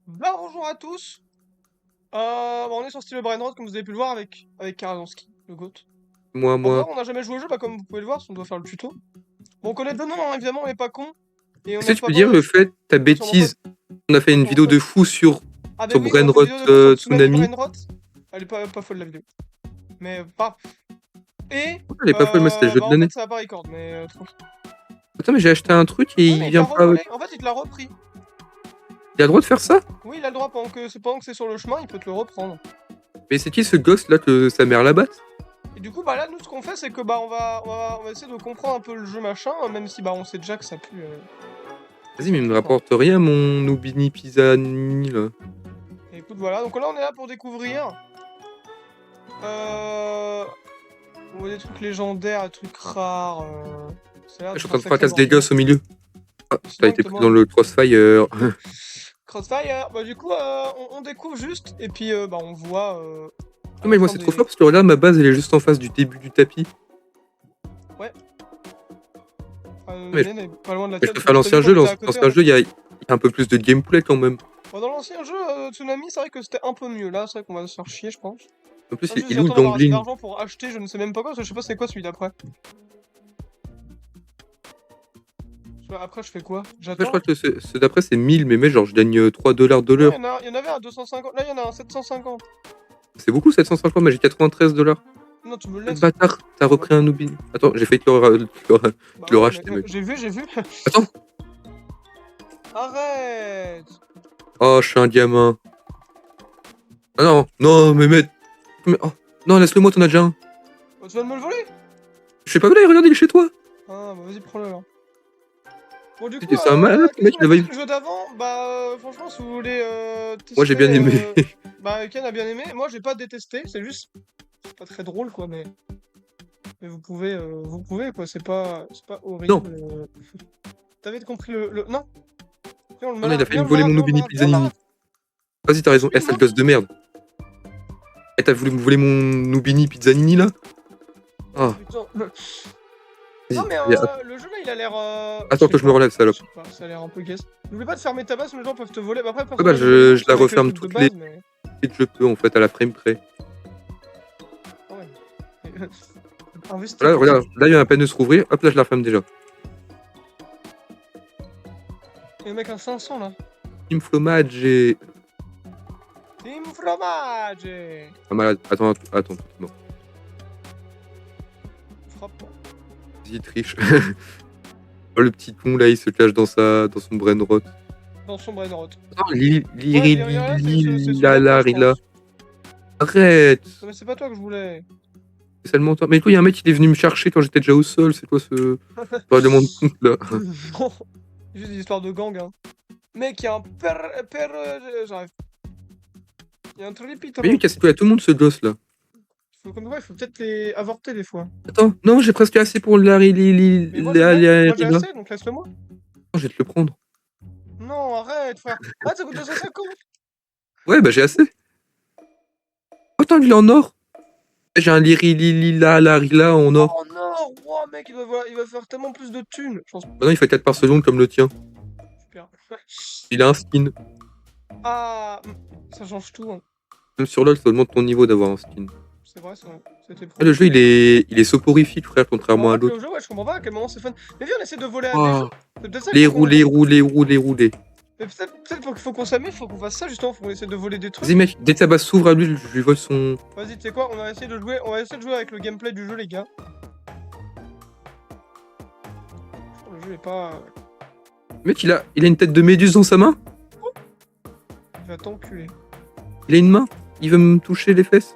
Bonjour à tous. On est sur Steel Brainrot comme vous avez pu le voir avec Karazanski, le GOAT. Moi, En vrai, moi. on n'a jamais joué au jeu, comme vous pouvez le voir, si on doit faire le tuto. Bon, on connaît deux noms, hein, évidemment, on n'est pas con. Et on Est-ce que n'aime tu pas peux dire le fait, ta sûrement pas. bêtise, on a fait une vidéo de fou sur, Ah, bah sur oui, on a fait une Brainrot vidéo de fou sur Tsunami Tsunami. Brainrot. Elle est pas folle la vidéo. Mais pas. Et, Elle est pas folle, moi c'était le jeu de en fait, l'année. ça va pas record, mais tranquille. Attends, mais j'ai acheté un truc et Ouais, mais il il te l'a vient pas. revolé. En fait, il te l'a repris. Il a le droit de faire ça? Oui, il a le droit pendant que c'est sur le chemin, il peut te le reprendre. Mais c'est qui ce gosse là que sa mère la batte? Et du coup, bah là, nous, ce qu'on fait, c'est que on va essayer de comprendre un peu le jeu machin, même si bah on sait déjà que ça pue. Vas-y, mais il me rapporte rien mon Nubini Pisani là. Et écoute, voilà, donc là, on est là pour découvrir. On voit des trucs légendaires, des trucs rares. Ça a l'air Je suis en d'être train un de sacré fracasser des bordel. gosses au milieu. Ah, t'as Sinon, il été te pris dans demande le crossfire. Crossfire. Bah, du coup, on découvre juste, et puis bah, on voit. À Non, la mais moi fin c'est des. trop fort parce que regarde, ma base elle est juste en face du début du tapis. Ouais. Mais Mienne est pas loin de la je tienne. préfère Bah, t'as vu l'ancien qu'on jeu. était Dans à côté en l'ancien fait. jeu, il y a un peu plus de gameplay quand même. Bon, dans l'ancien jeu, Tsunami, c'est vrai que c'était un peu mieux. Là, c'est vrai qu'on va se faire chier, je pense. En plus, En il plus, est où j'attends d'avoir assez l'ongling? d'argent pour acheter, je ne sais même pas quoi, parce que je sais pas c'est quoi celui d'après. Après, je fais quoi? Je J'attends? crois que ceux d'après c'est 1000, mais genre je gagne 3 $ de Non, l'heure. il y en avait un 250. Là, il y en a un 750. C'est beaucoup 750, mais j'ai 93 $. Non, tu me le Ah, laisses. bâtard, t'as Ah, bah, repris un Nubin. Attends, j'ai failli te bah le ouais, mais racheter, mec. j'ai vu. Attends. Arrête! Oh, je suis un diamant. Ah non, non, oh, non, laisse-le-moi, t'en as déjà un. Oh, tu vas me le voler? Je sais pas, là, regarde, il est chez toi. Ah, bah vas-y, prends-le alors. Bon, du coup, C'est un malade, le qu'est-ce mec, qu'on il a a pensé failli. du jeu d'avant? Bah, franchement, si vous voulez Moi, j'ai tester. bien aimé. Bah, Ken a bien aimé. Moi, j'ai pas détesté. C'est juste pas très drôle, quoi, mais vous pouvez, quoi. C'est pas Non, horrible. T'avais compris le. Non! Viens, on le non, il a malade. failli Viens, me on le voler malade, mon viens, on le Nubini malade, viens, on le Pizzanini. malade. Vas-y, t'as raison. Eh, sale Suis-moi! gosse de merde. Eh, t'as voulu me voler mon Nubini Pizzanini, là? Oh Ah, putain. Non, vas-y. mais Allez, le jeu là, il a l'air. Je attends sais que je me pas. relève, Je salope. sais pas, ça a l'air un peu guess. N'oublie pas de fermer ta base, sinon les gens peuvent te voler. Bah, après, Ouais, personne bah, va jamais voler je parce la qu'avec les referme trucs de toutes les base, mais. que je peux, en fait, à la frame près. Ah ouais. Investis, Voilà, quoi. regarde, là, il vient à peine de se rouvrir. Hop, là, je la referme déjà. Et le mec a 500 là. Team Fromage et... Team fromage! Ah, malade. Attends. Non. Frappe. Vas-y, triche. Oh, le petit con, là, il se cache dans son brain rot. Dans son brainrot. Oh, Ouais, il y en a, c'est celui-là que moi je pense. Arrête. Non, mais c'est pas toi que je voulais. C'est seulement toi. Mais quoi, il y a un mec qui est venu me chercher quand j'étais déjà au sol. C'est quoi ce... règlement de compte, là? Non. C'est juste une histoire de gang, hein. Mec, il y a un j'arrive. Il y a un tripito. Mais il casse tout à tout le monde, ce gosse, là. Comme quoi, il faut peut-être les avorter des fois. Attends, non, j'ai presque assez pour Mais moi j'ai là. assez, donc laisse-le moi. Je vais te le prendre. Non, arrête, frère. Ah, ça coûte 250. Ouais, bah j'ai assez. Attends, il est en or. J'ai un Lirila en or. Oh non, wow, mec, il va faire tellement plus de thunes. Je pense. Bah non, il fait 4 par seconde comme le tien. Super. Il a un skin. Ah, ça change tout. Hein. Même sur LoL, ça augmente ton niveau d'avoir un skin. C'est vrai, c'était Ah, le jeu, il est soporifique, frère, contrairement à le l'autre. jeu, ouais, je comprends pas à quel moment c'est fun. Mais viens, on essaie de voler à des Oh, gens. C'est peut-être ça les qu'il faut qu'on. rouler. Mais peut-être faut qu'on s'amuse, faut qu'on fasse ça justement, faut qu'on essaie de voler des trucs. Vas-y, mec, dès que sa base s'ouvre à lui, je lui vole son. Vas-y, tu sais quoi, on va essayer de jouer avec le gameplay du jeu, les gars. Le jeu est pas. Mec, il a une tête de méduse dans sa main. Il va t'enculer. Il a une main. Il veut me toucher les fesses.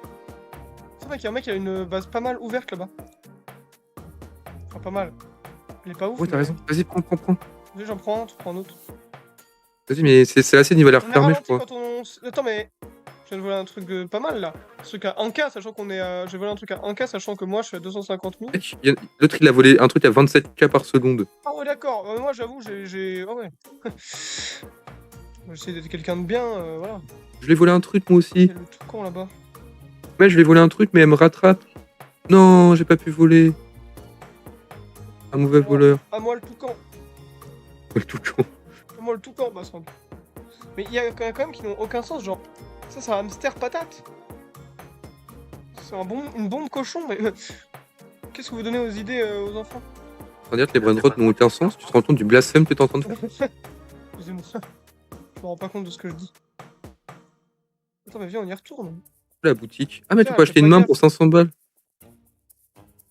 C'est vrai qu'il y a un mec qui a une base pas mal ouverte là-bas. Enfin, pas mal. Il est pas ouf. Ouais, t'as mais- raison. Vas-y, prends. Vas-y, j'en prends un, tu prends un autre. Vas-y, mais c'est assez, il va la On est refermer, je ralenti crois. quand on. Attends, mais. Je viens de voler un truc pas mal là. Un truc à 1K, sachant qu'on est. J'ai volé un truc à 1K, sachant que moi je suis à 250 000. Mec, l'autre, il a volé un truc à 27K par seconde. Ah ouais, d'accord. Moi j'avoue, j'ai. Ah ouais. J'essaie d'être quelqu'un de bien, voilà. Je l'ai volé un truc, moi Il y aussi. a le toucan là-bas. Ouais, je vais voler un truc, mais elle me rattrape. Non, j'ai pas pu voler. Un mauvais voleur. À moi le toucan. Le tout con. À moi le toucan, bah ça. Mais il y a quand même qui n'ont aucun sens, genre. Ça, c'est un hamster patate. C'est une bombe cochon, mais. Qu'est-ce que vous donnez aux idées aux enfants? Sans dire que les brainrots n'ont aucun sens, tu te rends compte du blasphème que t'es en train de faire? Excusez-moi. Je me rends pas compte de ce que je dis. Attends, mais viens, on y retourne. La boutique. Ah, mais tu Tiens, peux elle fait acheter une pas main gaffe. pour 500 balles.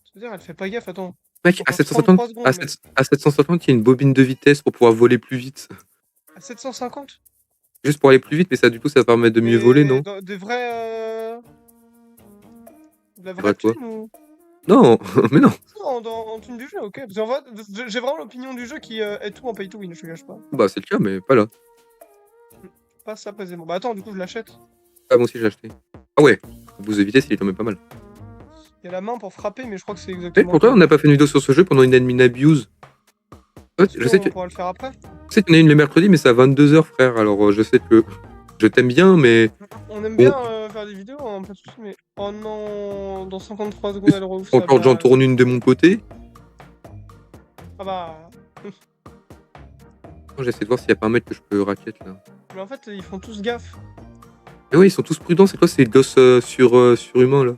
C'est-à-dire, elle fait pas gaffe, attends. Mec, à Encore 750, 33 secondes, mec. à 750, il y a une bobine de vitesse pour pouvoir voler plus vite. À 750? Juste pour aller plus vite, mais ça, du coup, ça permet de mieux voler, non? Des vrais. De la Des vraie vrais quoi? thune ou. Non, mais non. En thune du jeu, ok. Parce qu'en fait, j'ai vraiment l'opinion du jeu qui est tout en pay to win, je te cache pas. Bah, c'est le cas, mais pas là. Pas ça précisément. Bah attends, du coup, je l'achète. Ah, moi aussi, j'ai acheté. Ah ouais, vous de vitesse, il est quand même pas mal. Il y a la main pour frapper, mais je crois que c'est Eh, exactement. pourquoi on n'a pas fait une vidéo sur ce jeu pendant une admin abuse? En fait, je sais que On pourra le faire après. tu sais qu'il y en a une le mercredi, mais c'est à 22h, frère. Alors, je sais que je t'aime bien, mais On aime bien faire des vidéos, hein, pas de soucis, mais. Oh non, dans 53 secondes, elle rouvre sa encore que j'en base. tourne une de mon côté. Ah bah. J'essaie de voir s'il n'y a pas un mec que je peux racket là. Mais en fait, ils font tous gaffe. Mais ouais, ils sont tous prudents. C'est quoi ces gosses surhumains là?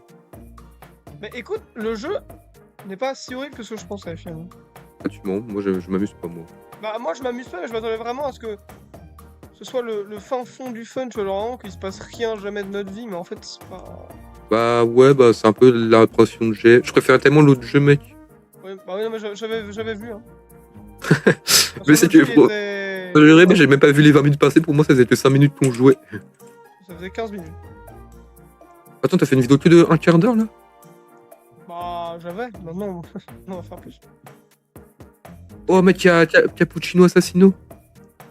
Mais écoute, le jeu n'est pas si horrible que ce que je pensais, finalement. Ah, tu mens, moi je m'amuse pas, moi. Bah, moi, je m'amuse pas, mais je m'attendais vraiment à ce que ce soit le fin fond du fun, tu vois, genre vraiment qu'il se passe rien jamais de notre vie, mais en fait, c'est pas. Bah ouais, bah c'est un peu l'impression que j'ai. Je préfère tellement l'autre jeu, mec. Ouais, bah oui, non, mais j'avais vu, hein. Mais c'est que. Mais j'ai même pas vu les 20 minutes passer, pour moi ça faisait que 5 minutes qu'on jouait. Ça faisait 15 minutes. Attends, t'as fait une vidéo que de un quart d'heure là? Bah, j'avais, maintenant, on va faire plus. Oh mec, y'a Cappuccino Assassino.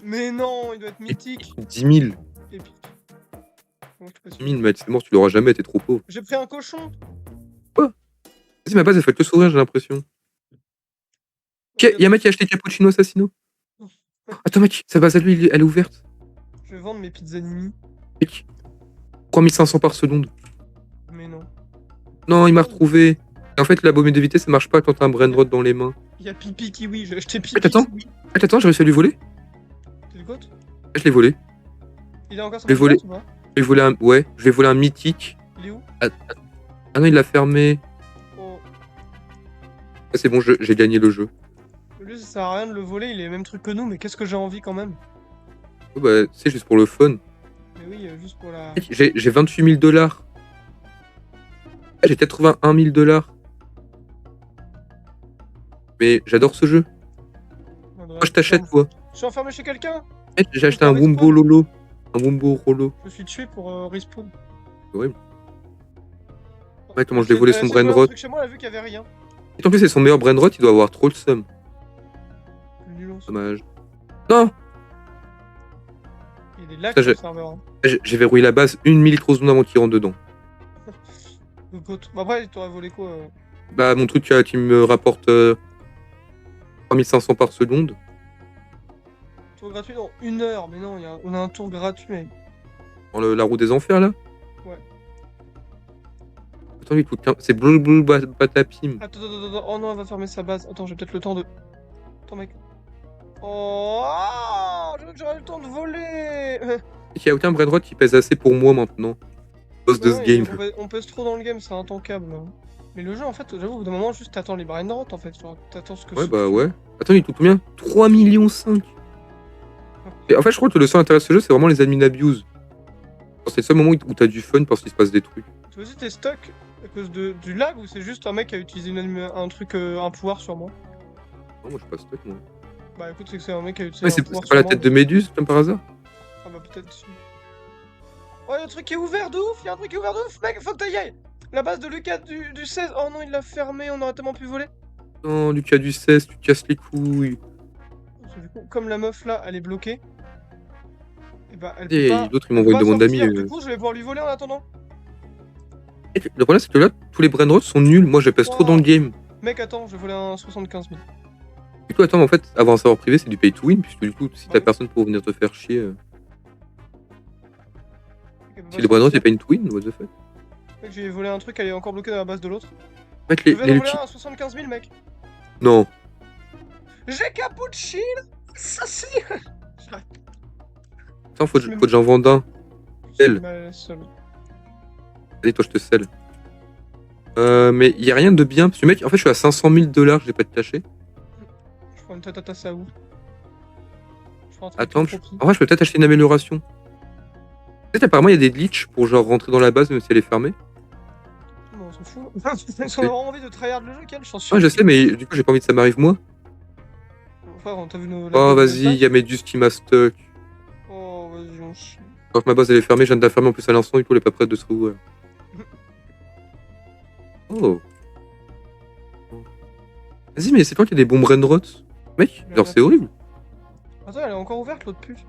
Mais non, il doit être mythique. 10 000. Épique. Comment je peux 10 000, mec, c'est mort, tu l'auras jamais, t'es trop pauvre. J'ai pris un cochon. Vas-y, ma base elle fait que sourire, j'ai l'impression. Y'a un mec qui a acheté Cappuccino Assassino. Attends, mec, sa base à lui, elle est ouverte. Je vais vendre mes pizzanini. Mec, 3500 par seconde. Mais non. Non, il m'a retrouvé. Et en fait, la bobine de vitesse, ça marche pas quand t'as un brainrot dans les mains. Il y a Pipi Kiwi, j'ai acheté Pipi Attends. Kiwi. Attends, j'ai réussi à lui voler. Tu le côtes? Je l'ai volé. Il a encore sa Je l'ai volé. ou pas? Je vais voler un. Ouais, je vais voler un mythique. Il est où? Ah non, il l'a fermé. Oh. Ah, c'est bon, j'ai gagné le jeu. Lui, ça sert à rien de le voler, il est le même truc que nous, mais qu'est-ce que j'ai envie quand même? Ouais, bah, c'est juste pour le fun. Mais oui, juste pour la. J'ai 28 000 $. Ah, j'ai 81 000 $. Mais j'adore ce jeu. Moi, je t'achète, toi. Je suis enfermé chez quelqu'un? J'ai acheté un Wumbo Lolo. Un Wumbo Rolo. Je me suis tué pour respawn. C'est horrible. Ouais, comment je l'ai volé son brainrot. Chez moi, elle a vu qu'il y avait rien. Et en plus, c'est son meilleur brainrot, il doit avoir trop le seum. Dommage. Non! Il y a des lags sur le serveur. Hein. J'ai verrouillé la base 1 milliseconde avant qu'il rentre dedans. Le pote. Bah après, t'aurais volé quoi Bah, mon truc qui me rapporte 3500 par seconde. Tour gratuit dans 1 heure, mais non, on a un tour gratuit. Mais... Dans la roue des enfers, là? Ouais. Attends, il coûte 15... C'est blou batapim. Attends, oh non, elle va fermer sa base. Attends, j'ai peut-être le temps de... Attends, mec. Oh, j'aurais le temps de voler. Il y a aucun brainrot qui pèse assez pour moi maintenant. Boss de ce game. On pèse trop dans le game, c'est intankable. Hein. Mais le jeu, en fait, j'avoue, au bout d'un moment, juste t'attends les brainrots, en fait. T'attends ce que Ouais, bah ouais. Attends, il coûte combien? 3,5 millions. Et en fait, je crois que le seul intérêt de ce jeu, c'est vraiment les admin abuse. C'est le seul moment où t'as du fun parce qu'il se passe des trucs. Tu veux dire, t'es stuck à cause du lag ou c'est juste un mec qui a utilisé un truc, un pouvoir sur moi? Non, moi je suis pas stuck, moi. Bah écoute, c'est que c'est un mec qui a utilisé Ouais, un pouvoir c'est pas la tête moi, de Méduse, comme par hasard? Ah bah peut-être si. Oh, y'a un truc qui est ouvert de ouf, y'a un truc qui est ouvert de ouf, mec, faut que t'ailles ailles. La base de Lucas du 16, oh non, il l'a fermé, on aurait tellement pu voler. Non, Lucas du 16, tu casses les couilles. Du coup, comme la meuf là, elle est bloquée. Et bah elle Et peut pas... l'autre, il m'envoie une demande d'amis. Du coup, je vais pouvoir lui voler en attendant. Le problème, c'est que là, tous les brainrots sont nuls. Moi, je pèse trop dans le game. Mec, attends, je vais voler un 75 000. Du coup, attends, en fait, avoir un serveur privé, c'est du pay to win, puisque du coup, si t'as personne pour venir te faire chier. Si les brainrots, c'est pas une to win, what the fuck? Mec, j'ai volé un truc, elle est encore bloquée dans la base de l'autre. Mec, je vais voler un 75 000, mec. Non. J'ai Cappuccino. Ça c'est. Attends, faut que j'en vende un. Elle. Allez, toi, je te scelle. Mais il y a rien de bien. Parce que mec, en fait, je suis à 500 000 $, je vais pas te cacher. Je prends une tête à tasser à où? Attends, en vrai, je peux peut-être acheter une amélioration. Peut-être apparemment, il y a des glitches pour genre rentrer dans la base même si elle est fermée. Bon, on s'en fout. On a vraiment envie de tryhard le jeu, Ken, je t'en suis. Ouais, je sais, mais du coup, j'ai pas envie que ça m'arrive moi. Frère, on t'a vu nos. Oh, vas-y, il y a Medus qui m'a stuck. Oh, vas-y, on chie. Quand ma base elle est fermée, je viens de la fermer en plus à l'instant, du coup, elle est pas prête de se rouvrir. Oh. Vas-y, mais c'est toi qui as des bons brainrots. Mec, genre, c'est horrible. Attends, elle est encore ouverte l'autre pute.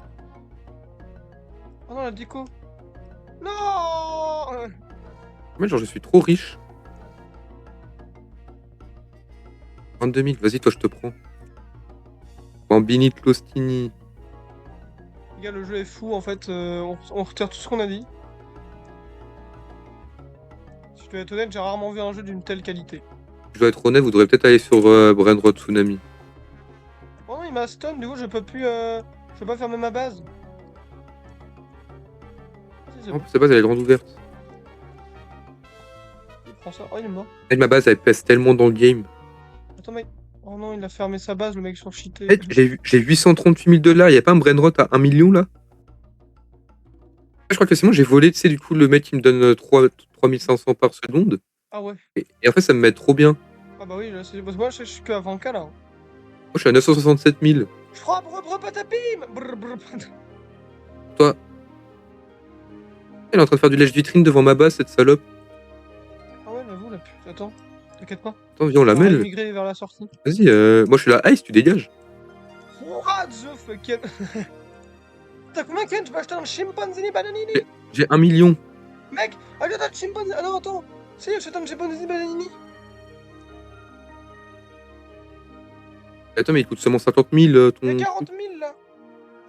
Oh non, la déco. Non. Mec, genre, je suis trop riche. 22 000, vas-y, toi, je te prends. Bambini Tlostini. Les gars, le jeu est fou en fait. On retire tout ce qu'on a dit. Si je dois être honnête, j'ai rarement vu un jeu d'une telle qualité. Je dois être honnête, vous devrez peut-être aller sur Brainrot Tsunami. Oh non, il m'a stun, du coup, je peux plus. Je peux pas fermer ma base. En plus, sa base elle est grande ouverte. Il prend ça. Oh, il est mort. Et ma base elle pèse tellement dans le game. Attends, mec. Oh non, il a fermé sa base, le mec sur cheaté. Mec, j'ai 838 000 $. Y'a pas un Brainrot à 1 million là? Je crois que c'est moi, j'ai volé, tu sais, du coup, le mec il me donne 3500 par seconde. Ah ouais. Et en fait, ça me met trop bien. Ah bah oui, là, c'est. Moi, je suis que avant K là. Moi, je suis à 967 000. Je frappe, patapim. Toi. Elle est en train de faire du lèche-vitrine devant ma base, cette salope. Ah ouais, j'avoue, la pute. Attends, t'inquiète pas. Attends, viens, on la mêle. Migrer vers la sortie. Vas-y, moi je suis là, Ice, tu dégages. What the fuck, Ken. T'as combien, Ken? Tu peux acheter un chimpanzini bananini? J'ai 1 million. Mec, achète un chimpanzini. Ah non, attends. Si, achète un chimpanzini bananini. Attends, mais il coûte seulement 50 000 ton. Il y a 40 000 là.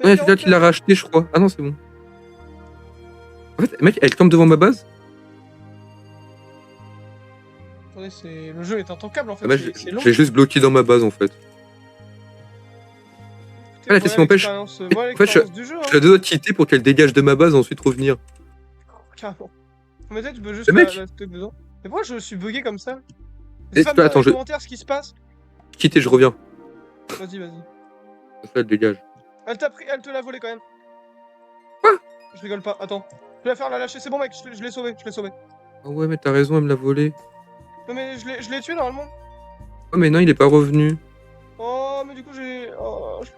Ouais, c'est là qu'il l'a racheté, je crois. Ah non, c'est bon. En fait, mec, elle tombe devant ma base. Attendez, le jeu est intankable en fait. Ah bah, c'est long. j'ai juste bloqué dans ma base en fait. Ah, la question m'empêche. En fait, je suis à deux doigts de quitter pour qu'elle dégage de ma base et ensuite revenir. Carrément. Mais peut-être tu peux juste la stock dedans. Mais pourquoi je suis bugué comme ça? Attends, je. Commentaire ce qui se passe. Quitter, je reviens. Vas-y. Ça, elle dégage. Elle t'a pris, elle te l'a volé quand même. Quoi? Je rigole pas, attends. Je vais la faire la lâcher, c'est bon mec, je l'ai sauvé, Ah ouais, mais t'as raison, elle me l'a volé. Non mais je l'ai tué normalement. Oh mais non, il est pas revenu. Oh mais du coup j'ai... Oh, je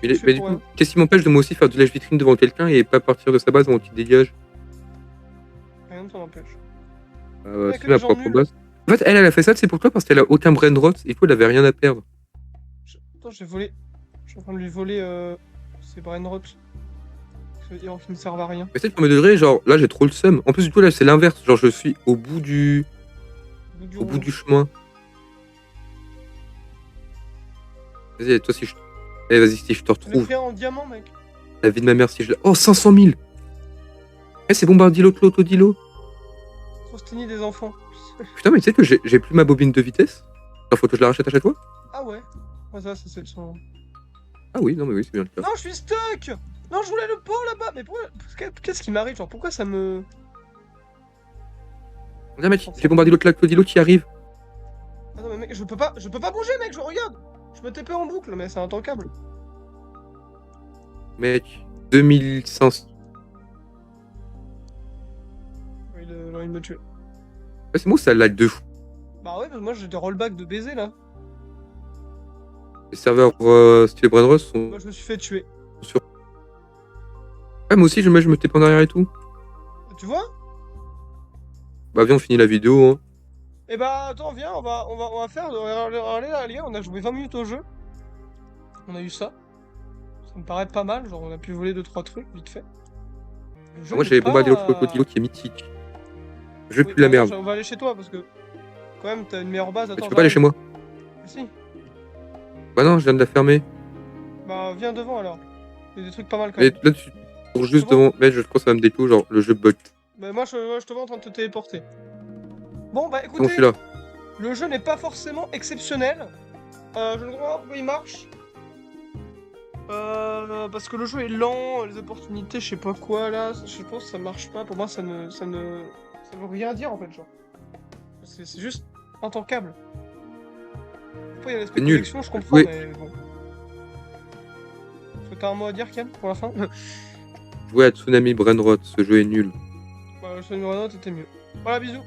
l'ai tué. Mais du coup, qu'est-ce qui m'empêche de moi aussi faire du lèche-vitrine devant quelqu'un et pas partir de sa base avant qu'il dégage? Rien ne t'en empêche. C'est ma propre base. En fait, elle a fait ça, c'est pourquoi? Parce qu'elle a aucun brainrot et du coup, elle avait rien à perdre. Attends, j'ai volé. Je suis en train de lui voler ses brainrots. Ça veut dire qu'ils ne servent à rien. Mais c'est le premier degré, genre là, j'ai trop le seum. En plus, du coup, là, c'est l'inverse. Genre, je suis au bout du. Au bout du chemin. Vas-y, toi, si je. Allez, vas-y, si je te retrouve. Je l'ai en diamant, mec. La vie de ma mère, si je. Oh, 500 000. Eh, c'est Bombardilo, Clotodilo. Trop sténie des enfants. Putain, mais tu sais que j'ai plus ma bobine de vitesse? Genre, faut que je la rachète à chaque fois? Ah ouais. Ouais, ça, c'est le son. Ah oui, non, mais oui, c'est bien le cas. Non, je suis stuck. Non, je voulais le pot là-bas. Mais pourquoi... Qu'est-ce qui m'arrive? Genre, pourquoi ça me... Regarde, mec, j'ai Bombardilo, Clotodilo qui arrive. Attends, mais mec, je peux pas bouger, mec, je regarde. Je me TP en boucle, mais c'est intankable. Mec, 2500. Il a envie de me tuer. Ouais, c'est moi, ça lag de fou. Bah ouais, parce que moi j'ai des rollbacks de baiser là. Les serveurs style Brainrot sont. Moi je me suis fait tuer. Sur... Ouais, moi aussi, je me TP en arrière et tout. Tu vois? Bah, viens, on finit la vidéo. Hein. Et bah, attends, viens, on va faire. Allez là, les gars, on a joué 20 minutes au jeu. On a eu ça. Ça me paraît pas mal, genre on a pu voler 2-3 trucs vite fait. Moi j'ai Bombardilo Clotodilo qui est mythique. Je pue la merde. On va aller chez toi parce que quand même t'as une meilleure base. Attends, tu peux pas aller chez moi? Si. Bah non, je viens de la fermer. Bah viens devant alors. Il y a des trucs pas mal quand même. Là tu cours juste devant. Mais je crois que ça va me découler, genre le jeu bug. Bah moi je te vois en train de te téléporter. Bon bah écoutez, bon, je suis là. Le jeu n'est pas forcément exceptionnel. Je ne comprends pas pourquoi il marche. Parce que le jeu est lent, les opportunités, je sais pas quoi là, je pense que ça marche pas. Pour moi, ça veut rien dire en fait, genre. C'est juste intankable. Après, il y a l'aspect C'est nul. collection, je comprends, Oui. mais bon. Est-ce que t'as un mot à dire, Ken, pour la fin? Jouer à Tsunami Brainrot, ce jeu est nul. Bah, le numéro 1 était mieux. Voilà, bisous.